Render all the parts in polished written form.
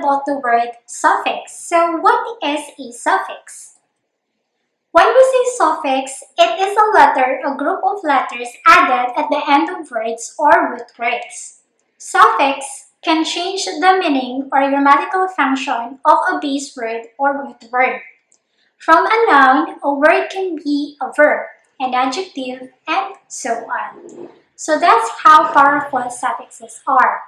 about the word suffix. So what is a suffix? When we say suffix, it is a letter, a group of letters added at the end of words or root words. Suffix can change the meaning or grammatical function of a base word or root word. From a noun, a word can be a verb, an adjective, and so on. So that's how powerful suffixes are.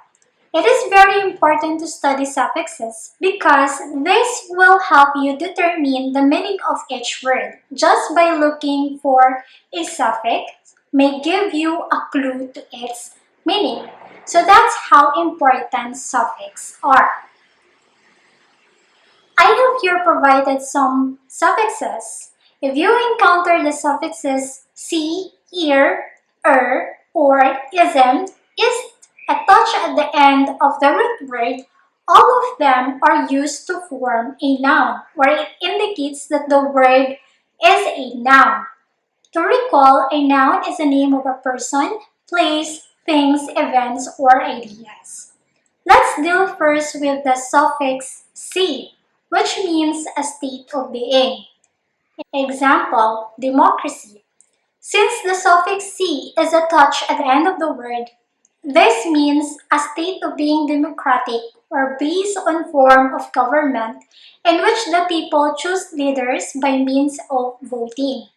It is very important to study suffixes because this will help you determine the meaning of each word. Just by looking for a suffix may give you a clue to its meaning. So that's how important suffixes are. I have here provided some suffixes. If you encounter the suffixes si, ir, or ism, ist, a touch at the end of the root word, all of them are used to form a noun, where it indicates that the word is a noun. To recall, a noun is the name of a person, place, things, events, or ideas. Let's deal first with the suffix si, which means a state of being. Example, democracy. Since the suffix si is attached at the end of the word, this means a state of being democratic or based on form of government in which the people choose leaders by means of voting.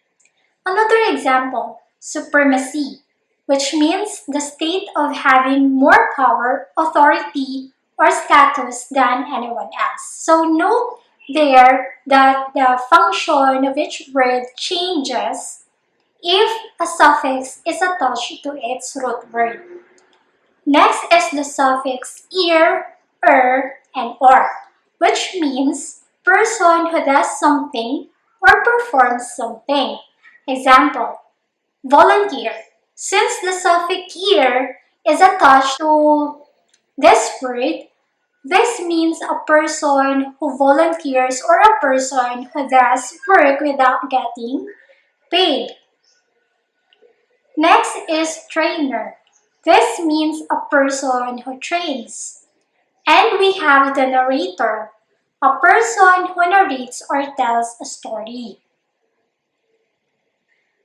Another example, supremacy, which means the state of having more power, authority, or status than anyone else. So note there that the function of each word changes if a suffix is attached to its root word. Next is the suffix ir, and or, which means person who does something or performs something. Example, volunteer. Since the suffix ir is attached to this word, this means a person who volunteers or a person who does work without getting paid. Next is trainer. This means a person who trains. And we have the narrator, a person who narrates or tells a story.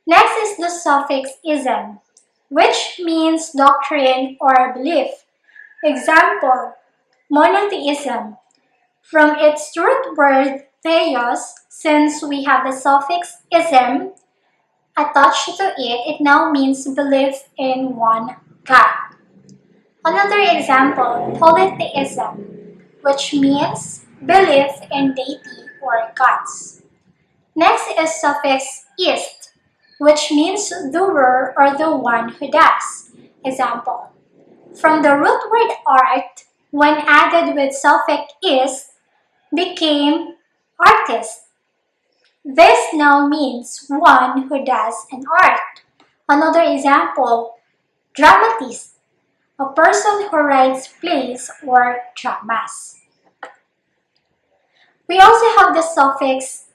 Next is the suffix ism, which means doctrine or belief. Example, monotheism. From its root word theos, since we have the suffix ism attached to it, it now means belief in one God. Another example, polytheism, which means belief in deity or gods. Next is suffix ist, which means doer or the one who does. Example, from the root word art, when added with suffix ist, became artist. This now means one who does an art. Another example, dramatist, a person who writes plays or dramas. We also have the suffix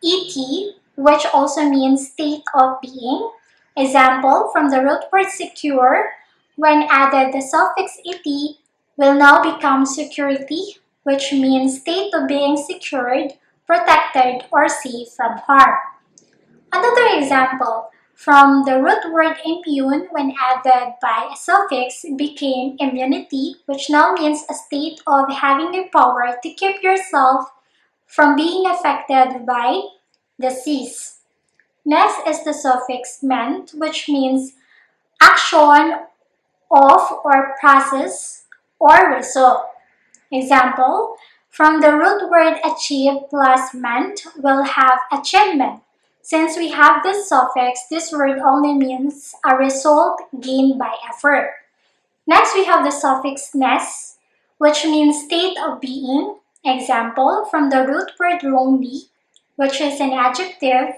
et, which also means state of being. Example, from the root word secure, when added the suffix et will now become security, which means state of being secured, protected, or safe from harm. Another example, from the root word immune, when added by a suffix, became immunity, which now means a state of having the power to keep yourself from being affected by disease. Next is the suffix meant, which means action of or process or result. Example, from the root word achieve plus meant will have achievement. Since we have this suffix, this word only means a result gained by effort. Next, we have the suffix ness, which means state of being. Example, from the root word lonely, which is an adjective,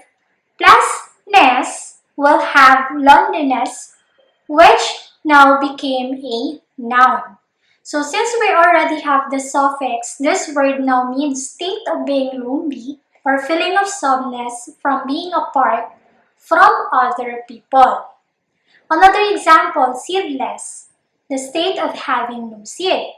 plus ness will have loneliness, which now became a noun. So since we already have the suffix, this word now means state of being lonely or feeling of sadness from being apart from other people. Another example, seedless, the state of having no seed.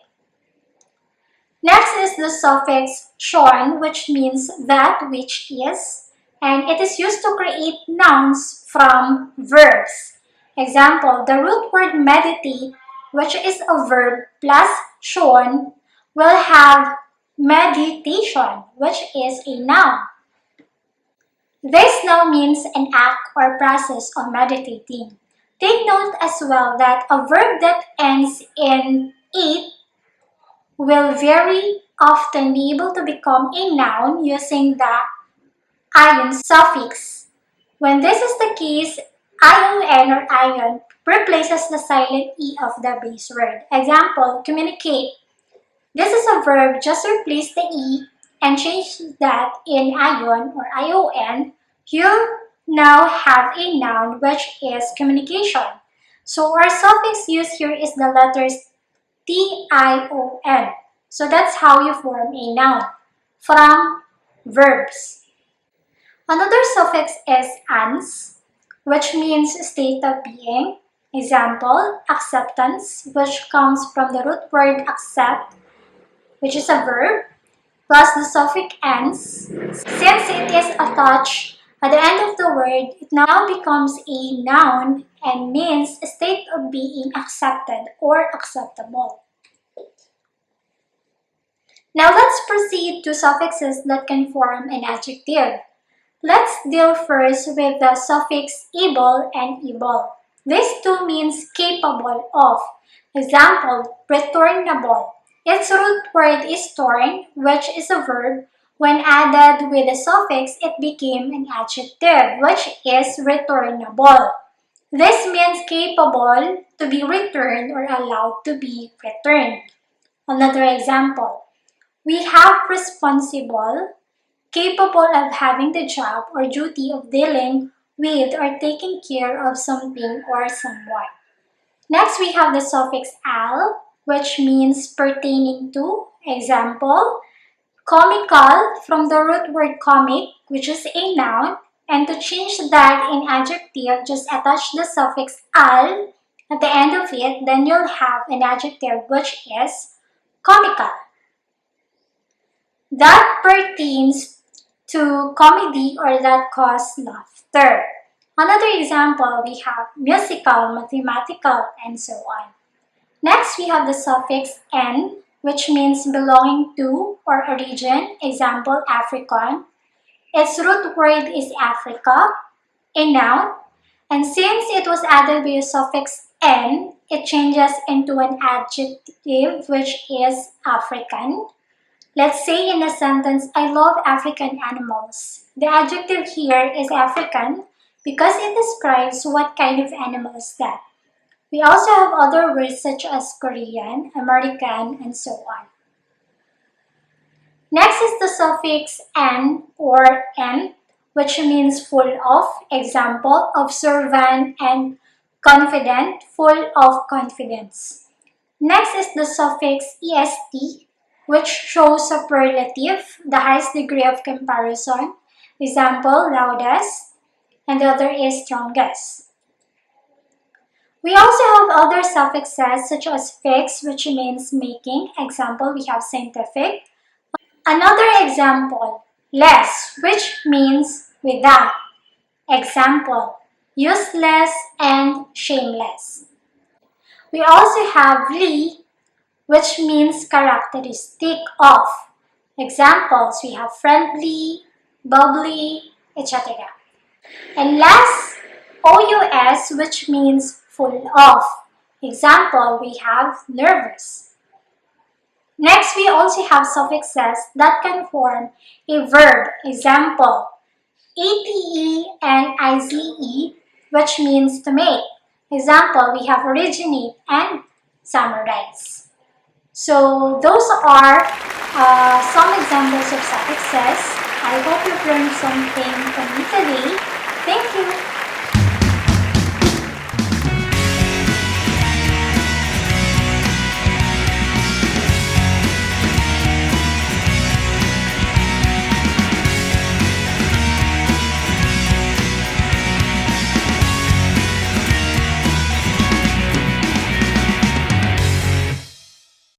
Next is the suffix "shorn," which means that which is, and it is used to create nouns from verbs. Example, the root word meditate, which is a verb, plus "shorn," will have meditation, which is a noun. This now means an act or process of meditating. Take note as well that a verb that ends in "ate" will very often be able to become a noun using the ion suffix. When this is the case, ion or ion replaces the silent E of the base word. Example, communicate. This is a verb, just replace the E and change that in ion or ion. You now have a noun which is communication. So our suffix used here is the letters Tion. So that's how you form a noun from verbs. Another suffix is "ans," which means state of being. Example, acceptance, which comes from the root word accept, which is a verb, plus the suffix "ans." Since it is attached at the end of the word, it now becomes a noun and means a state of being accepted or acceptable. Now let's proceed to suffixes that can form an adjective. Let's deal first with the suffix able and able. This too means capable of. Example, returnable. Its root word is torn, which is a verb. When added with a suffix, it became an adjective, which is returnable. This means capable to be returned or allowed to be returned. Another example, we have responsible, capable of having the job or duty of dealing with or taking care of something or someone. Next, we have the suffix "al," which means pertaining to. Example, comical from the root word comic, which is a noun, and to change that in adjective, just attach the suffix "al" at the end of it, then you'll have an adjective which is comical. That pertains to comedy or that cause laughter. Another example, we have musical, mathematical, and so on. Next, we have the suffix "n," which means belonging to or origin. Example, African. Its root word is Africa, a noun. And since it was added with a suffix "n," it changes into an adjective which is African. Let's say in a sentence, I love African animals. The adjective here is African because it describes what kind of animal is that. We also have other words such as Korean, American, and so on. Next is the suffix "n" or "n," which means full of. Example, observant and confident, full of confidence. Next is the suffix "est," which shows superlative, the highest degree of comparison. Example, loudest, and the other is strongest. We also have other suffixes such as "fix," which means making. Example, we have scientific. Another example, "less," which means without. Example, useless and shameless. We also have "li," which means characteristic of. Examples, we have friendly, bubbly, etc. And last, "ous," which means full of. Example, we have nervous. Next, we also have suffixes that can form a verb. Example, ate and ize, which means to make. Example, we have originate and summarize. So those are some examples of suffixes. I hope you've learned something